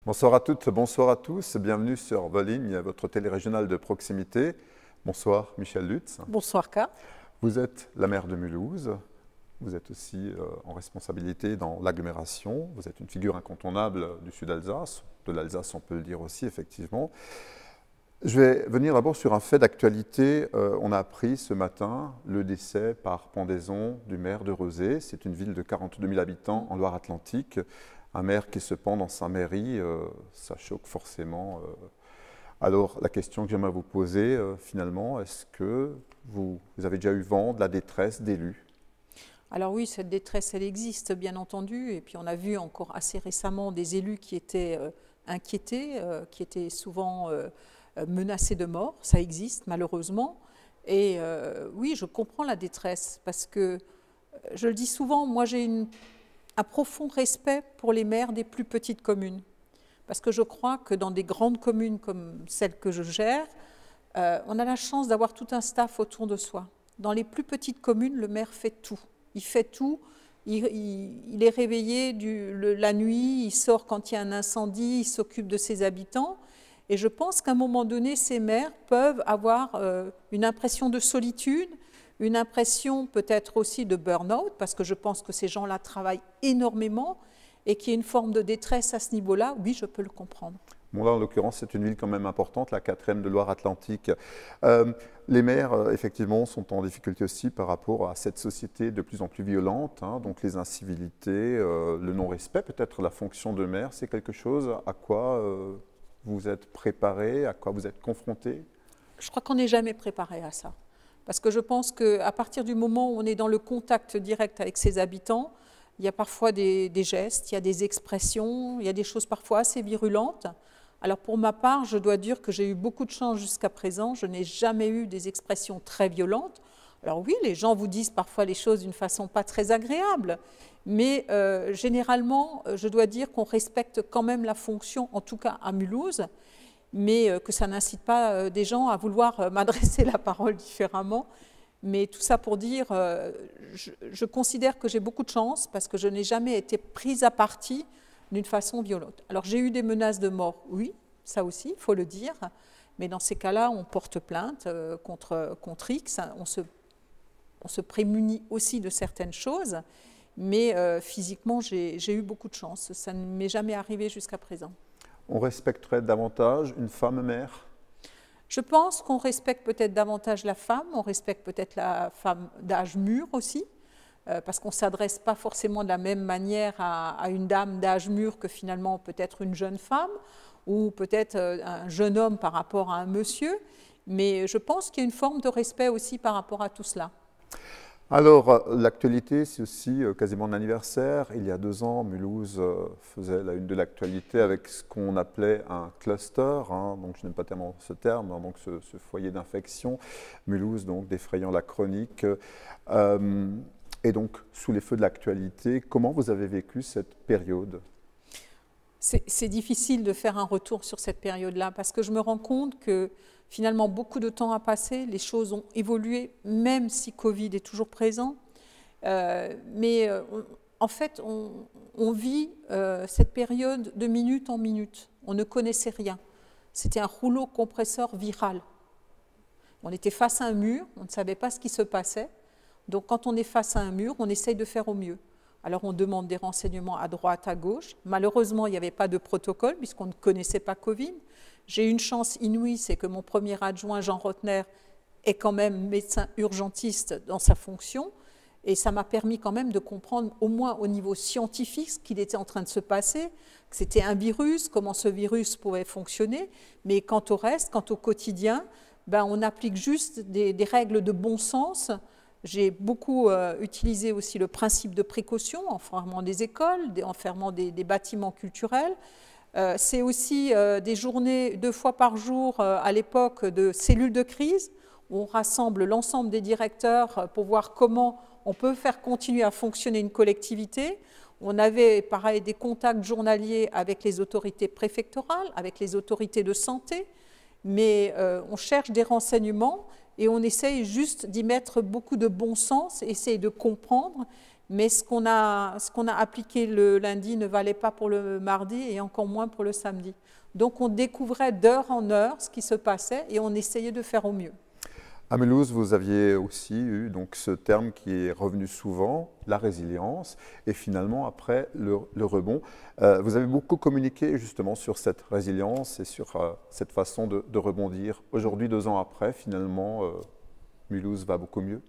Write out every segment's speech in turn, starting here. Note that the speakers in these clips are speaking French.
Bonsoir à toutes, bonsoir à tous, bienvenue sur Voligne, votre télé régionale de proximité. Bonsoir Michel Lutz. Bonsoir K. Vous êtes la maire de Mulhouse, vous êtes aussi en responsabilité dans l'agglomération, vous êtes une figure incontournable du Sud-Alsace, de l'Alsace on peut le dire aussi effectivement. Je vais venir d'abord sur un fait d'actualité. On a appris ce matin le décès par pendaison du maire de Rezé. C'est une ville de 42 000 habitants en Loire-Atlantique. Un maire qui se pend dans sa mairie, ça choque forcément. Alors la question que j'aimerais vous poser finalement, est-ce que vous avez déjà eu vent de la détresse d'élus? Alors oui, cette détresse, elle existe bien entendu. Et puis on a vu encore assez récemment des élus qui étaient inquiétés, qui étaient souvent menacés de mort. Ça existe malheureusement. Et oui, je comprends la détresse parce que, je le dis souvent, moi j'ai un profond respect pour les maires des plus petites communes. Parce que je crois que dans des grandes communes comme celle que je gère, on a la chance d'avoir tout un staff autour de soi. Dans les plus petites communes, le maire fait tout. Il fait tout. Il est réveillé la nuit, il sort quand il y a un incendie, il s'occupe de ses habitants. Et je pense qu'à un moment donné, ces maires peuvent avoir une impression de solitude, une impression peut-être aussi de burn-out, parce que je pense que ces gens-là travaillent énormément et qu'il y ait une forme de détresse à ce niveau-là, oui, je peux le comprendre. Bon, là, en l'occurrence, c'est une ville quand même importante, la 4e de Loire-Atlantique. Les maires, effectivement, sont en difficulté aussi par rapport à cette société de plus en plus violente, hein, donc les incivilités, le non-respect, peut-être la fonction de maire, c'est quelque chose à quoi vous êtes préparé, à quoi vous êtes confronté? Je crois qu'on n'est jamais préparé à ça. Parce que je pense qu'à partir du moment où on est dans le contact direct avec ses habitants, il y a parfois des gestes, il y a des expressions, il y a des choses parfois assez virulentes. Alors pour ma part, je dois dire que j'ai eu beaucoup de chance jusqu'à présent. Je n'ai jamais eu des expressions très violentes. Alors oui, les gens vous disent parfois les choses d'une façon pas très agréable, mais généralement, je dois dire qu'on respecte quand même la fonction, en tout cas à Mulhouse, mais que ça n'incite pas des gens à vouloir m'adresser la parole différemment. Mais tout ça pour dire, je considère que j'ai beaucoup de chance parce que je n'ai jamais été prise à partie d'une façon violente. Alors j'ai eu des menaces de mort, oui, ça aussi, il faut le dire, mais dans ces cas-là, on porte plainte contre X, on se prémunit aussi de certaines choses, mais physiquement, j'ai eu beaucoup de chance. Ça ne m'est jamais arrivé jusqu'à présent. On respecterait davantage une femme mère? Je pense qu'on respecte peut-être davantage la femme, on respecte peut-être la femme d'âge mûr aussi, parce qu'on ne s'adresse pas forcément de la même manière à une dame d'âge mûr que finalement peut-être une jeune femme, ou peut-être un jeune homme par rapport à un monsieur, mais je pense qu'il y a une forme de respect aussi par rapport à tout cela. Alors, l'actualité, c'est aussi quasiment un anniversaire. Il y a 2 ans, Mulhouse faisait la une de l'actualité avec ce qu'on appelait un cluster, hein, donc je n'aime pas tellement ce terme, hein, donc ce foyer d'infection. Mulhouse, donc, défrayant la chronique. Et donc, sous les feux de l'actualité, comment vous avez vécu cette période? C'est difficile de faire un retour sur cette période-là, parce que je me rends compte que finalement, beaucoup de temps a passé, les choses ont évolué, même si Covid est toujours présent. En fait, on vit cette période de minute en minute. On ne connaissait rien. C'était un rouleau compresseur viral. On était face à un mur, on ne savait pas ce qui se passait. Donc, quand on est face à un mur, on essaye de faire au mieux. Alors, on demande des renseignements à droite, à gauche. Malheureusement, il n'y avait pas de protocole, puisqu'on ne connaissait pas Covid. J'ai eu une chance inouïe, c'est que mon premier adjoint, Jean Rotner, est quand même médecin urgentiste dans sa fonction. Et ça m'a permis quand même de comprendre, au moins au niveau scientifique, ce qu'il était en train de se passer, que c'était un virus, comment ce virus pouvait fonctionner. Mais quant au reste, quant au quotidien, on applique juste des règles de bon sens. J'ai beaucoup utilisé aussi le principe de précaution en fermant des écoles, en fermant des bâtiments culturels. C'est aussi des journées 2 fois par jour à l'époque de cellules de crise, où on rassemble l'ensemble des directeurs pour voir comment on peut faire continuer à fonctionner une collectivité. On avait pareil des contacts journaliers avec les autorités préfectorales, avec les autorités de santé, mais on cherche des renseignements, et on essaye juste d'y mettre beaucoup de bon sens, essayer de comprendre, mais ce qu'on a appliqué le lundi ne valait pas pour le mardi et encore moins pour le samedi. Donc on découvrait d'heure en heure ce qui se passait et on essayait de faire au mieux. À Mulhouse, vous aviez aussi eu donc, ce terme qui est revenu souvent, la résilience, et finalement après le rebond. Vous avez beaucoup communiqué justement sur cette résilience et sur cette façon de rebondir. Aujourd'hui, 2 ans après, finalement, Mulhouse va beaucoup mieux.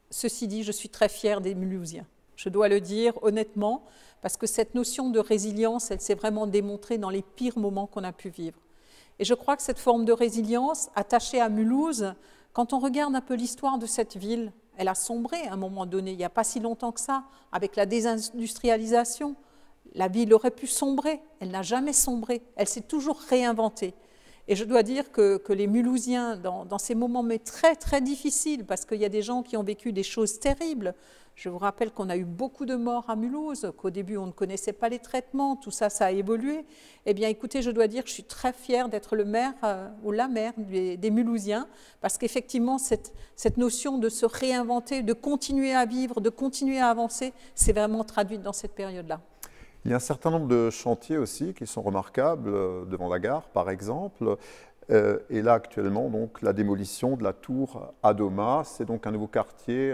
Ceci dit, je suis très fière des Mulhousiens. Je dois le dire honnêtement, parce que cette notion de résilience, elle s'est vraiment démontrée dans les pires moments qu'on a pu vivre. Et je crois que cette forme de résilience, attachée à Mulhouse, quand on regarde un peu l'histoire de cette ville, elle a sombré à un moment donné, il n'y a pas si longtemps que ça, avec la désindustrialisation. La ville aurait pu sombrer, elle n'a jamais sombré, elle s'est toujours réinventée. Et je dois dire que les Mulhousiens, dans ces moments mais très très difficiles, parce qu'il y a des gens qui ont vécu des choses terribles, je vous rappelle qu'on a eu beaucoup de morts à Mulhouse, qu'au début on ne connaissait pas les traitements, tout ça, ça a évolué. Eh bien écoutez, je dois dire que je suis très fière d'être le maire ou la maire des Mulhousiens, parce qu'effectivement cette notion de se réinventer, de continuer à vivre, de continuer à avancer, c'est vraiment traduit dans cette période-là. Il y a un certain nombre de chantiers aussi qui sont remarquables, devant la gare par exemple. Et là actuellement, donc, la démolition de la tour Adoma, c'est donc un nouveau quartier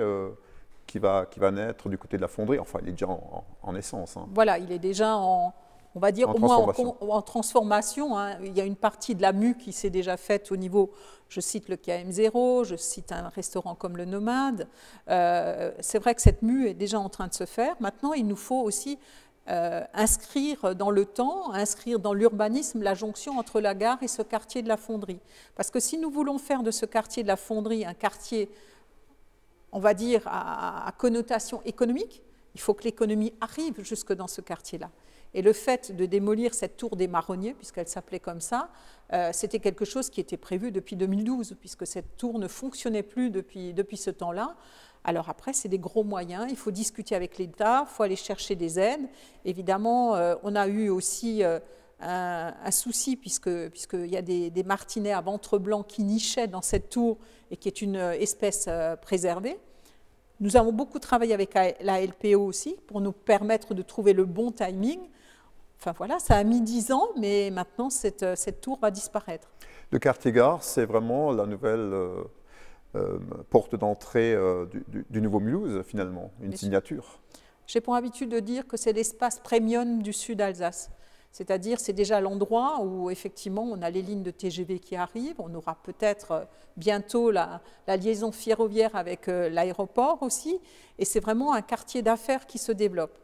qui va naître du côté de la fonderie. Enfin, il est déjà en naissance. Hein. Voilà, il est déjà on va dire, au moins en transformation. Hein. Il y a une partie de la mue qui s'est déjà faite au niveau, je cite le KM0, je cite un restaurant comme le Nomade. C'est vrai que cette mue est déjà en train de se faire. Maintenant, il nous faut aussi inscrire dans le temps, inscrire dans l'urbanisme la jonction entre la gare et ce quartier de la fonderie. Parce que si nous voulons faire de ce quartier de la fonderie un quartier, on va dire, à connotation économique, il faut que l'économie arrive jusque dans ce quartier-là. Et le fait de démolir cette tour des Marronniers, puisqu'elle s'appelait comme ça, c'était quelque chose qui était prévu depuis 2012, puisque cette tour ne fonctionnait plus depuis ce temps-là. Alors après, c'est des gros moyens, il faut discuter avec l'État, il faut aller chercher des aides. Évidemment, on a eu aussi un souci, puisqu'il y a des martinets à ventre blanc qui nichaient dans cette tour et qui est une espèce préservée. Nous avons beaucoup travaillé avec la LPO aussi pour nous permettre de trouver le bon timing. Enfin voilà, ça a mis 10 ans, mais maintenant cette tour va disparaître. Le quartier gare, c'est vraiment la nouvelle porte d'entrée du nouveau Mulhouse, finalement, une signature. J'ai pour habitude de dire que c'est l'espace premium du sud Alsace. C'est-à-dire, c'est déjà l'endroit où, effectivement, on a les lignes de TGV qui arrivent. On aura peut-être bientôt la liaison ferroviaire avec l'aéroport aussi. Et c'est vraiment un quartier d'affaires qui se développe.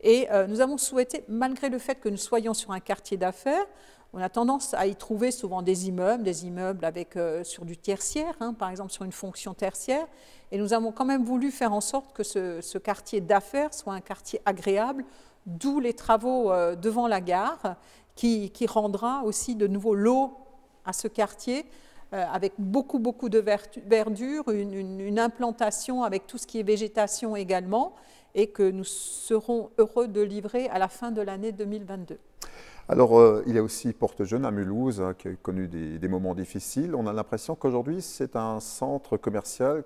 Et nous avons souhaité, malgré le fait que nous soyons sur un quartier d'affaires, on a tendance à y trouver souvent des immeubles avec, sur du tertiaire, hein, par exemple sur une fonction tertiaire. Et nous avons quand même voulu faire en sorte que ce quartier d'affaires soit un quartier agréable, d'où les travaux devant la gare qui rendra aussi de nouveau l'eau à ce quartier avec beaucoup de verdure, une implantation avec tout ce qui est végétation également et que nous serons heureux de livrer à la fin de l'année 2022. Alors, il y a aussi Porte Jeune à Mulhouse, hein, qui a connu des moments difficiles. On a l'impression qu'aujourd'hui, c'est un centre commercial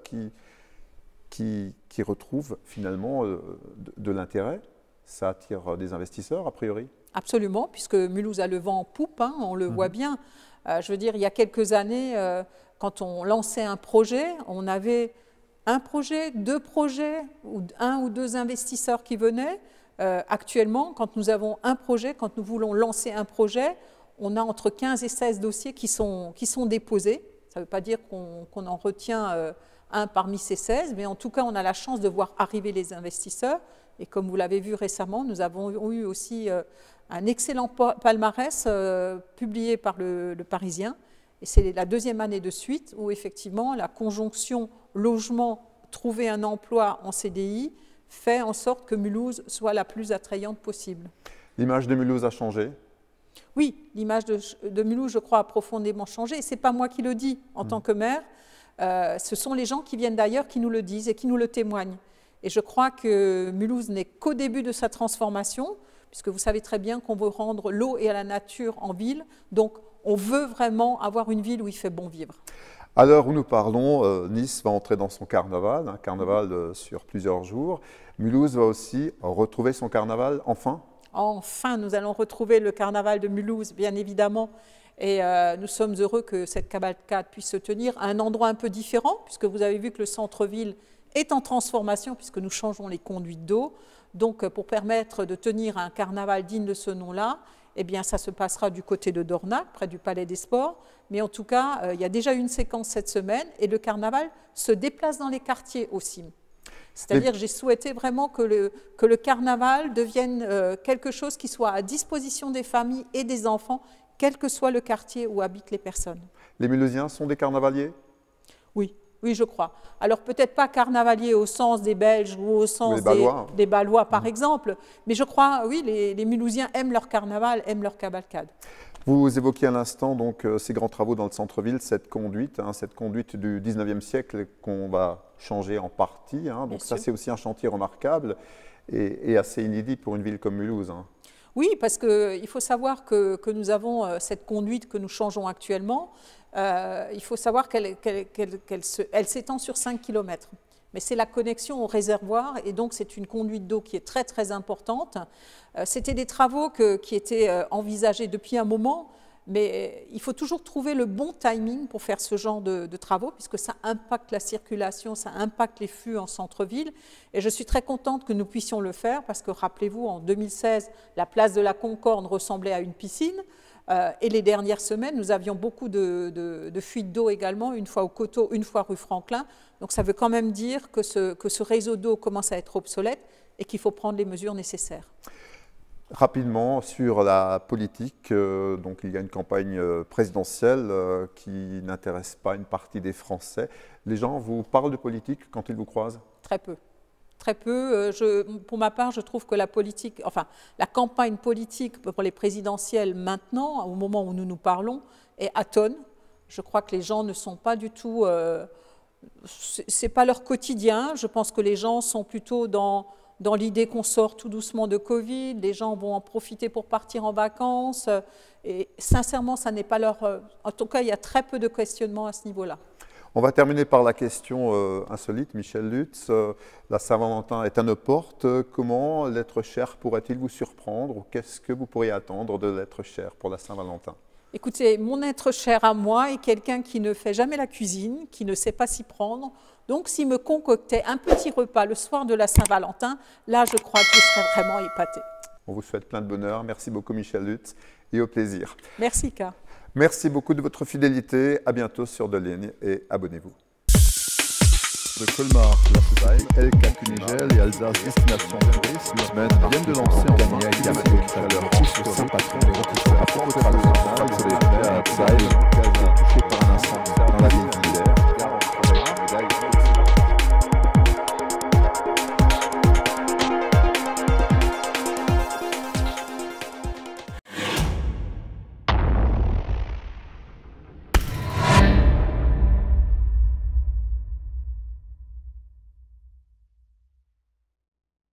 qui retrouve finalement de l'intérêt. Ça attire des investisseurs, a priori? Absolument, puisque Mulhouse a le vent en poupe, hein, on le voit bien. Je veux dire, il y a quelques années, quand on lançait un projet, on avait un projet, 2 projets, ou 1 ou 2 investisseurs qui venaient. Actuellement, quand nous avons un projet, quand nous voulons lancer un projet, on a entre 15 et 16 dossiers qui sont déposés. Ça ne veut pas dire qu'on en retient un parmi ces 16, mais en tout cas, on a la chance de voir arriver les investisseurs. Et comme vous l'avez vu récemment, nous avons eu aussi un excellent palmarès publié par le Parisien. Et c'est la 2e année de suite où effectivement la conjonction logement, trouver un emploi en CDI, fait en sorte que Mulhouse soit la plus attrayante possible. L'image de Mulhouse a changé? Oui, l'image de Mulhouse, je crois, a profondément changé. Et ce n'est pas moi qui le dis en tant que maire. Ce sont les gens qui viennent d'ailleurs qui nous le disent et qui nous le témoignent. Et je crois que Mulhouse n'est qu'au début de sa transformation, puisque vous savez très bien qu'on veut rendre l'eau et la nature en ville. Donc, on veut vraiment avoir une ville où il fait bon vivre. À l'heure où nous parlons, Nice va entrer dans son carnaval, un carnaval sur plusieurs jours. Mulhouse va aussi retrouver son carnaval, enfin? Enfin, nous allons retrouver le carnaval de Mulhouse, bien évidemment. Et nous sommes heureux que cette cavalcade puisse se tenir à un endroit un peu différent, puisque vous avez vu que le centre-ville est en transformation, puisque nous changeons les conduites d'eau. Donc, pour permettre de tenir un carnaval digne de ce nom-là, eh bien, ça se passera du côté de Dornac, près du Palais des Sports. Mais en tout cas, il y a déjà une séquence cette semaine et le carnaval se déplace dans les quartiers aussi. C'est-à-dire que j'ai souhaité vraiment que le carnaval devienne quelque chose qui soit à disposition des familles et des enfants, quel que soit le quartier où habitent les personnes. Les Mulhousiens sont des carnavaliers? Oui. Oui, je crois. Alors peut-être pas carnavaliers au sens des Belges ou au sens des Balois, par exemple, mais je crois, oui, les Mulhousiens aiment leur carnaval, aiment leur cavalcade. Vous évoquiez à l'instant donc ces grands travaux dans le centre-ville, cette conduite du 19e siècle qu'on va changer en partie. Donc ça, c'est aussi un chantier remarquable et assez inédit pour une ville comme Mulhouse. Oui, parce qu'il faut savoir que nous avons cette conduite que nous changeons actuellement. Il faut savoir qu'elle s'étend sur 5 km. Mais c'est la connexion au réservoir et donc c'est une conduite d'eau qui est très très importante. C'était des travaux qui étaient envisagés depuis un moment, mais il faut toujours trouver le bon timing pour faire ce genre de travaux puisque ça impacte la circulation, ça impacte les flux en centre-ville. Et je suis très contente que nous puissions le faire parce que rappelez-vous, en 2016, la place de la Concorde ressemblait à une piscine. Et les dernières semaines, nous avions beaucoup de fuites d'eau également, une fois au Coteau, une fois rue Franklin. Donc ça veut quand même dire que ce réseau d'eau commence à être obsolète et qu'il faut prendre les mesures nécessaires. Rapidement, sur la politique, donc il y a une campagne présidentielle qui n'intéresse pas une partie des Français. Les gens vous parlent de politique quand ils vous croisent? Très peu. Très peu. Pour ma part, je trouve que la campagne politique pour les présidentielles maintenant, au moment où nous nous parlons, est atone. Je crois que les gens ne sont pas du tout... c'est pas leur quotidien. Je pense que les gens sont plutôt dans l'idée qu'on sort tout doucement de Covid. Les gens vont en profiter pour partir en vacances. Et sincèrement, ça n'est pas leur... En tout cas, il y a très peu de questionnements à ce niveau-là. On va terminer par la question insolite, Michel Lutz. La Saint-Valentin est à nos portes. Comment l'être cher pourrait-il vous surprendre ou qu'est-ce que vous pourriez attendre de l'être cher pour la Saint-Valentin? Écoutez, mon être cher à moi est quelqu'un qui ne fait jamais la cuisine, qui ne sait pas s'y prendre. Donc, s'il me concoctait un petit repas le soir de la Saint-Valentin, là, je crois que je serais vraiment épatée. On vous souhaite plein de bonheur. Merci beaucoup, Michel Lutz, et au plaisir. Merci, K. Merci beaucoup de votre fidélité. À bientôt sur De Ligne et abonnez-vous. De Colmar, la société LK Kunigel et Alsace Destination Tourisme viennent de lancer en ligne avec leur pousse Saint-Patron des rôtisseurs à Port-de-Chaleur.